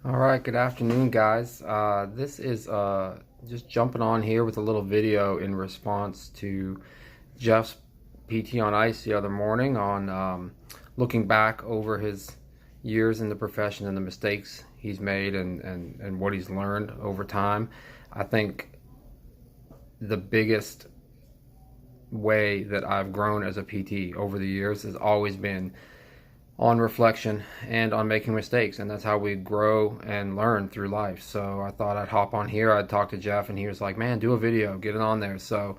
All right, good afternoon, guys. This is just jumping on here with a little video in response to Jeff's PT on Ice the other morning on looking back over his years in the profession and the mistakes he's made and what he's learned over time. I think the biggest way that I've grown as a PT over the years has always been on reflection and on making mistakes, and that's how we grow and learn through life. So I thought I'd hop on here. I'd talk to Jeff, and he was like, man, do a video, get it on there. So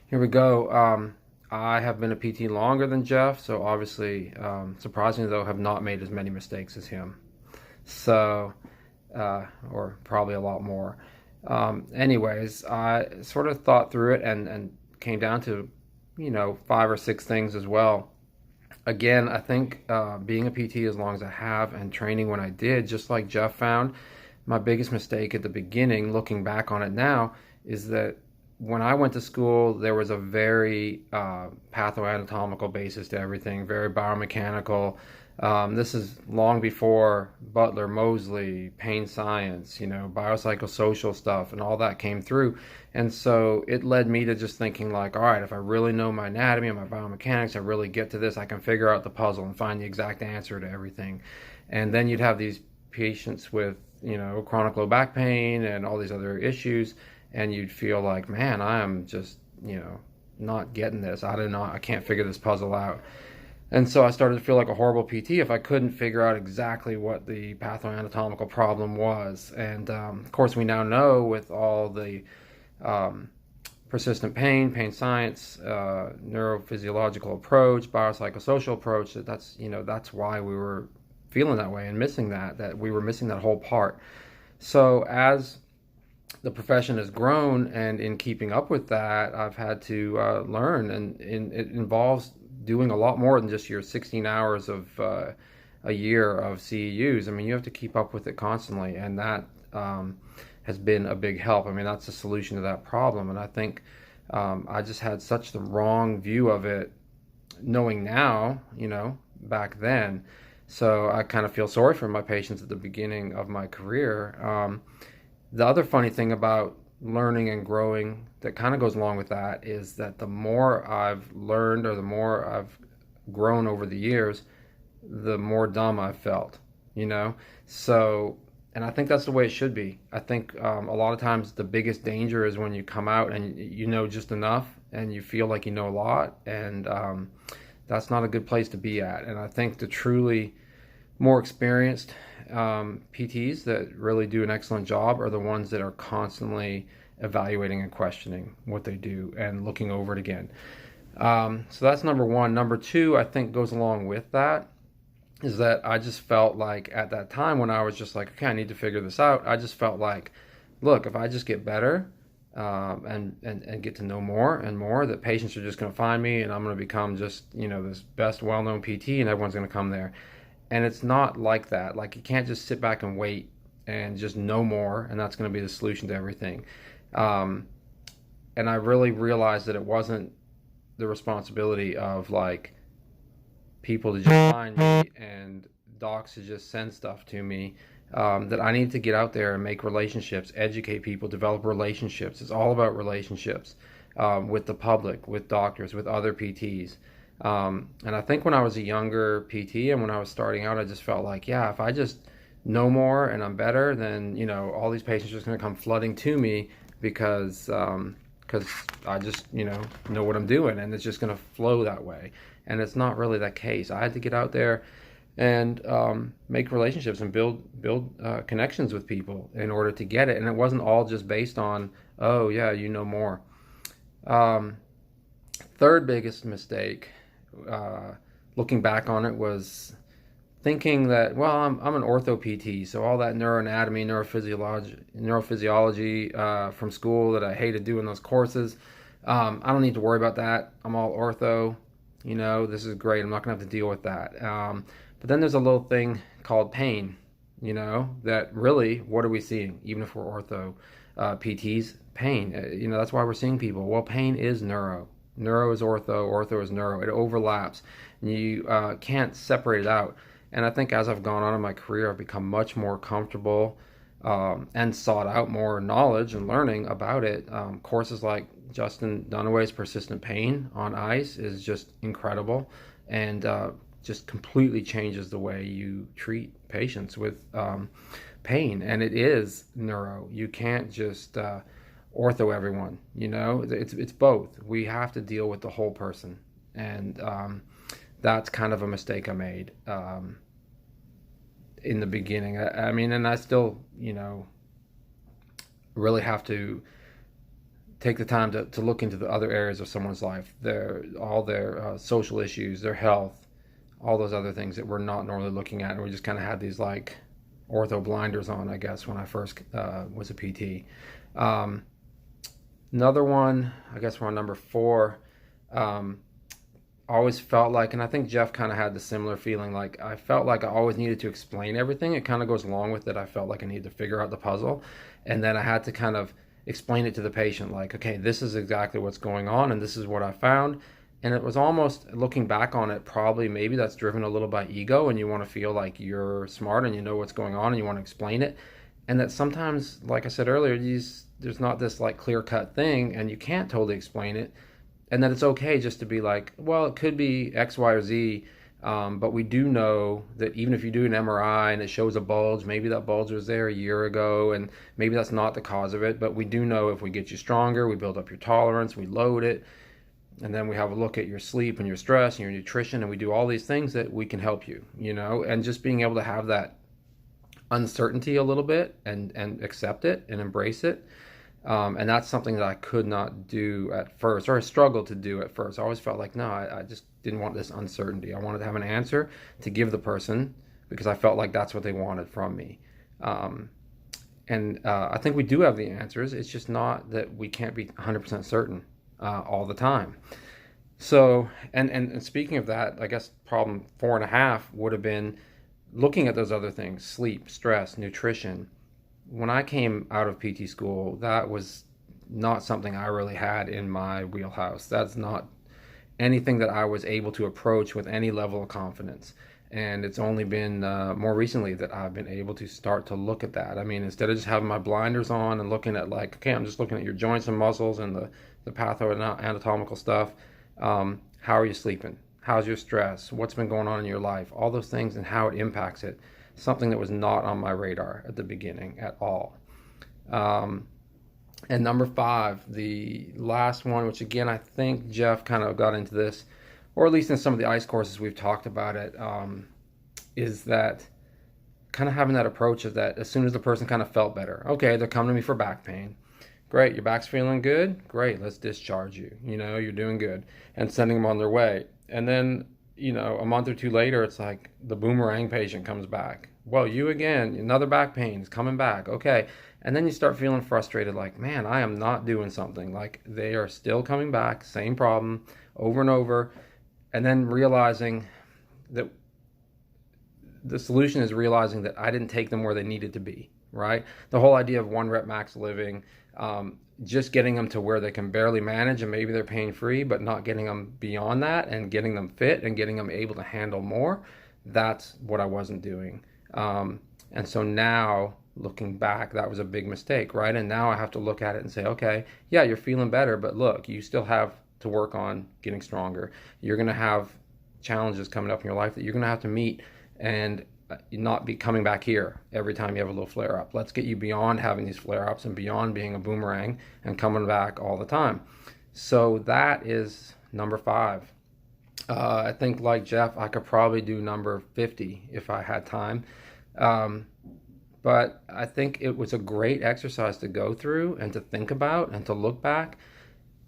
here we go. I have been a PT longer than Jeff, so obviously, surprisingly though, have not made as many mistakes as him. So or probably a lot more. Anyways, I sort of thought through it and came down to, 5 or 6 things as well. Again, I think being a PT as long as I have and training when I did, just like Jeff found, my biggest mistake at the beginning, looking back on it now, is that when I went to school, there was a very pathoanatomical basis to everything, very biomechanical. This is long before Butler, Mosley, pain science, biopsychosocial stuff and all that came through. And so it led me to just thinking like, all right, if I really know my anatomy and my biomechanics, I really get to this, I can figure out the puzzle and find the exact answer to everything. And then you'd have these patients with, chronic low back pain and all these other issues, and you'd feel like, man, I am just, not getting this. I can't figure this puzzle out. And so I started to feel like a horrible PT if I couldn't figure out exactly what the pathoanatomical problem was. And of course, we now know with all the persistent pain science, neurophysiological approach, biopsychosocial approach, that's why we were feeling that way and missing that we were missing that whole part. So as the profession has grown, and in keeping up with that, I've had to learn, and it involves doing a lot more than just your 16 hours of a year of CEUs. I mean, you have to keep up with it constantly, and that has been a big help. I mean, that's the solution to that problem, and I think I just had such the wrong view of it, knowing now, back then. So I kind of feel sorry for my patients at the beginning of my career. The other funny thing about learning and growing that kind of goes along with that is that the more I've learned or the more I've grown over the years, the more dumb I've felt, So, and I think that's the way it should be. I think a lot of times the biggest danger is when you come out and you know just enough and you feel like you know a lot, and that's not a good place to be at. And I think the truly more experienced PTs that really do an excellent job are the ones that are constantly evaluating and questioning what they do and looking over it again. So that's number one. Number two, I think goes along with that, is that I just felt like at that time when I was just like, okay, I need to figure this out, I just felt like, look, if I just get better and get to know more and more, that patients are just going to find me and I'm going to become just, this best well-known PT and everyone's going to come there. And it's not like that. Like, you can't just sit back and wait and just know more, and that's going to be the solution to everything. And I really realized that it wasn't the responsibility of like people to just find me and docs to just send stuff to me. That I need to get out there and make relationships, educate people, develop relationships. It's all about relationships with the public, with doctors, with other PTs. And I think when I was a younger PT and when I was starting out, I just felt like, yeah, if I just know more and I'm better, then, all these patients are just going to come flooding to me because I just, know what I'm doing, and it's just going to flow that way. And it's not really that case. I had to get out there and make relationships and build connections with people in order to get it. And it wasn't all just based on, oh, yeah, you know more. Third biggest mistake, looking back on it, was thinking that, well, I'm an ortho PT, so all that neuroanatomy, neurophysiology from school that I hated doing those courses, I don't need to worry about that. I'm all ortho, this is great. I'm not gonna have to deal with that. But then there's a little thing called pain, that really, what are we seeing? Even if we're ortho PTs, pain, that's why we're seeing people. Well, pain is neuro. Neuro is ortho, ortho is neuro. It overlaps. And you can't separate it out. And I think as I've gone on in my career, I've become much more comfortable and sought out more knowledge and learning about it. Courses like Justin Dunaway's Persistent Pain on ICE is just incredible, and just completely changes the way you treat patients with pain. And it is neuro. You can't just ortho everyone. It's both. We have to deal with the whole person, and that's kind of a mistake I made in the beginning. I mean, and I still, really have to take the time to look into the other areas of someone's life, all their social issues, their health, all those other things that we're not normally looking at. And we just kind of had these like ortho blinders on, I guess, when I first was a PT. Another one, I guess we're on number 4. Always felt like, and I think Jeff kind of had the similar feeling, like I felt like I always needed to explain everything. It kind of goes along with it. I felt like I needed to figure out the puzzle, and then I had to kind of explain it to the patient, like, okay, this is exactly what's going on, and this is what I found. And it was almost, looking back on it, probably maybe that's driven a little by ego, and you want to feel like you're smart and you know what's going on and you want to explain it. And that sometimes, like I said earlier, there's not this like clear-cut thing, and you can't totally explain it. And that it's okay just to be like, well, it could be X, Y, or Z, but we do know that even if you do an MRI and it shows a bulge, maybe that bulge was there a year ago, and maybe that's not the cause of it, but we do know if we get you stronger, we build up your tolerance, we load it, and then we have a look at your sleep and your stress and your nutrition, and we do all these things that we can help you, and just being able to have that uncertainty a little bit and accept it and embrace it. And that's something that I could not do at first, or I struggled to do at first. I always felt like, no, I just didn't want this uncertainty. I wanted to have an answer to give the person, because I felt like that's what they wanted from me. And I think we do have the answers. It's just not that we can't be 100% certain all the time. So, and speaking of that, I guess problem 4.5 would have been looking at those other things: sleep, stress, nutrition. When I came out of PT school, that was not something I really had in my wheelhouse. That's not anything that I was able to approach with any level of confidence. And it's only been more recently that I've been able to start to look at that. I mean, instead of just having my blinders on and looking at like, okay, I'm just looking at your joints and muscles and the patho-anatomical stuff. How are you sleeping? How's your stress? What's been going on in your life? All those things and how it impacts it. Something that was not on my radar at the beginning at all. And number 5, the last one, which again, I think Jeff kind of got into this, or at least in some of the ICE courses we've talked about it, is that kind of having that approach of that as soon as the person kind of felt better, okay, they're coming to me for back pain. Great, your back's feeling good? Great, let's discharge you. You're doing good. And sending them on their way. And then, a month or 2 later, it's like the boomerang patient comes back. Well, you again, another back pain is coming back. Okay. And then you start feeling frustrated, like, man, I am not doing something. Like, they are still coming back, same problem, over and over. And then realizing that the solution is realizing that I didn't take them where they needed to be, right? The whole idea of 1 rep max living, just getting them to where they can barely manage and maybe they're pain-free, but not getting them beyond that and getting them fit and getting them able to handle more. That's what I wasn't doing. And so now, looking back, that was a big mistake, right? And now I have to look at it and say, okay, yeah, you're feeling better, but look, you still have to work on getting stronger. You're going to have challenges coming up in your life that you're going to have to meet, and not be coming back here every time you have a little flare up. Let's get you beyond having these flare ups and beyond being a boomerang and coming back all the time. So that is number 5. I think, like Jeff, I could probably do number 50 if I had time. But I think it was a great exercise to go through and to think about and to look back.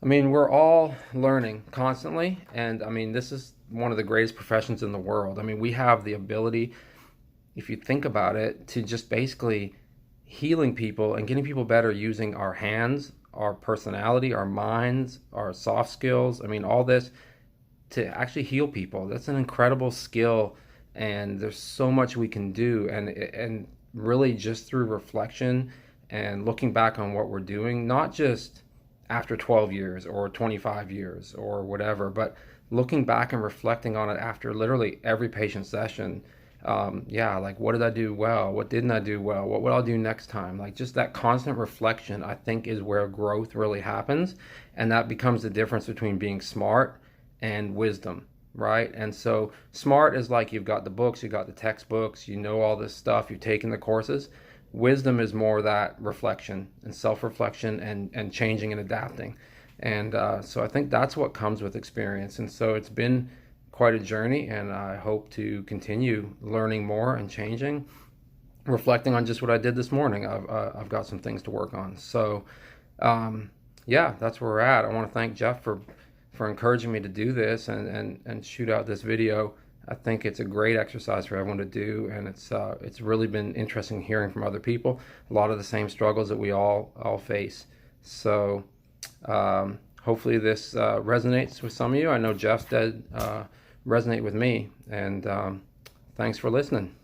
I mean, we're all learning constantly. And I mean, this is one of the greatest professions in the world. I mean, we have the ability, if you think about it, to just basically healing people and getting people better using our hands, our personality, our minds, our soft skills. I mean, all this to actually heal people. That's an incredible skill, and there's so much we can do. And really just through reflection and looking back on what we're doing, not just after 12 years or 25 years or whatever, but looking back and reflecting on it after literally every patient session, Yeah, like what did I do well? What didn't I do well? What would I do next time? Like just that constant reflection, I think, is where growth really happens. And that becomes the difference between being smart and wisdom, right? And so smart is like you've got the books, you've got the textbooks, you know all this stuff, you've taken the courses. Wisdom is more that reflection and self-reflection and changing and adapting. And so I think that's what comes with experience. And so it's been quite a journey, and I hope to continue learning more and changing, reflecting on just what I did this morning. I've got some things to work on. So, yeah, that's where we're at. I want to thank Jeff for encouraging me to do this and shoot out this video. I think it's a great exercise for everyone to do, and it's really been interesting hearing from other people a lot of the same struggles that we all face. So hopefully this resonates with some of you. I know Jeff did resonate with me, and thanks for listening.